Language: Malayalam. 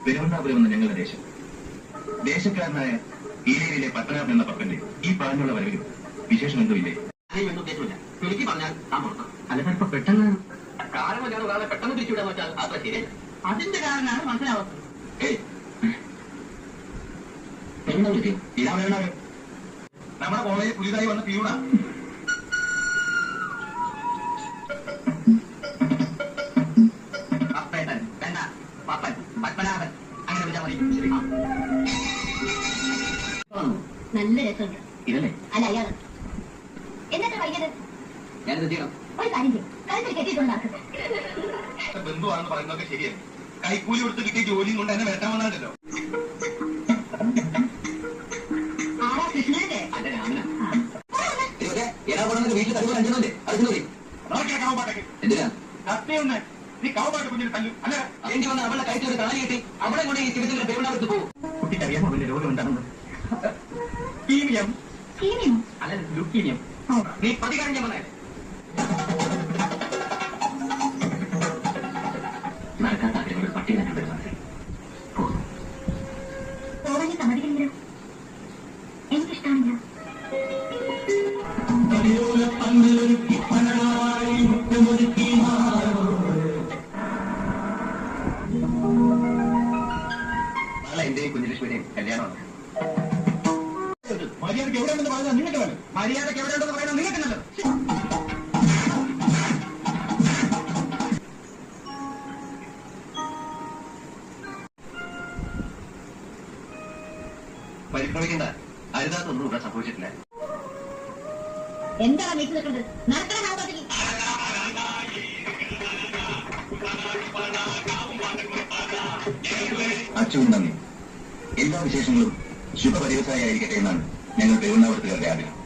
തിരുവനന്തപുരം എന്ന ഞങ്ങളുടെ ദേശം. ദേശക്കാരനായ ഈരയിലെ പത്മനാഭൻ എന്ന പപ്പന്റെ ഈ പറഞ്ഞുള്ള വരവിലും വിശേഷം എന്തുമില്ലേ? ചുരുക്കി പറഞ്ഞാൽ അല്ല ഇപ്പൊ പെട്ടെന്ന് കാലമല്ലാതെ ഒരാളെ പെട്ടെന്ന് തിരിച്ചുവിടാൻ വെച്ചാൽ അത്ര ശരിയല്ല. അതിന്റെ കാരണമാണ് മനസ്സിലാവാത്തത്. നമ്മുടെ കോളേജിൽ പുതിയതായി വന്ന പിയൂണ അപ്പേട്ടൻ വേണ്ട പപ്പൻ പത്മനാഭൻ അങ്ങനെ വിളിച്ചാൽ മതി. നല്ല രസമുണ്ട്. ഇതല്ലേ അല്ല അയാള് എന്നിട്ട് വൈകിയത് ഞാനിത് ചെയ്യണം. ഒരു കാര്യം ചെയ്യും, കഴുത്തിൽ കെട്ടിയിട്ടുണ്ടാക്കും. ബന്ധുവാണെന്ന് പറയുന്നതൊക്കെ ശരിയല്ല. കൈക്കൂലി കൊടുത്ത് കിട്ടിയ ജോലിയും കൊണ്ട് എന്നെ വരട്ടാൻ വന്നാലല്ലോ. ആരാ കൃഷ്ണന്റെ? അല്ല രാമന വീട്ടിൽ തല്ലുമ്പോൾ അഞ്ചെണ്ണല്ലേ അടുത്ത് എന്തിനാ സത്യം നീ കവപാട്ട് കുഞ്ഞിന് തല്ലു അല്ല എനിക്ക് വന്ന് അവളുടെ കയറ്റി താലി കെട്ടി അവിടെ കൊണ്ട് ഈ ചികിത്സയുടെ പെരുമാറത്ത് പോകും. കുട്ടിക്കറിയാമോ അവന്റെ രോഗം എന്താണെന്ന്? അല്ല ലുക്കീനിയം. നീ പ്രതികാരം ഞാൻ വന്നേ നടക്കാത്ത ആഗ്രഹങ്ങൾ പട്ടി തന്നെ പോവാൻ സമ്മതിക്കില്ലെങ്കിലും എനിക്കിഷ്ടമാണില്ല. എന്റെ കുഞ്ഞലക്ഷ്മിയുടെയും കല്യാണമാണ്. മര്യാദക്ക് എവിടെയുണ്ടെന്ന് പറയുന്നത് നിങ്ങൾക്ക് വേണം. മര്യാദക്ക് എവിടെയുണ്ടെന്ന് പറയുന്നത് നിങ്ങൾക്ക് നല്ലത്. പരിഭ്രമിക്കേണ്ട, അരുതാത്തൊന്നും ഇവിടെ സംഭവിച്ചിട്ടില്ല. എന്താണ് വീട്ടിൽ നിൽക്കുന്നത്? നടക്കണം ആവട്ടെ. അച്ഛനും നന്ദി. എല്ലാ വിശേഷങ്ങളും ശുഭപരിവസായിരിക്കട്ടെ എന്നാണ് ഞങ്ങൾ തിരുവനന്തപുരത്തുകാരുടെ ആഗ്രഹം.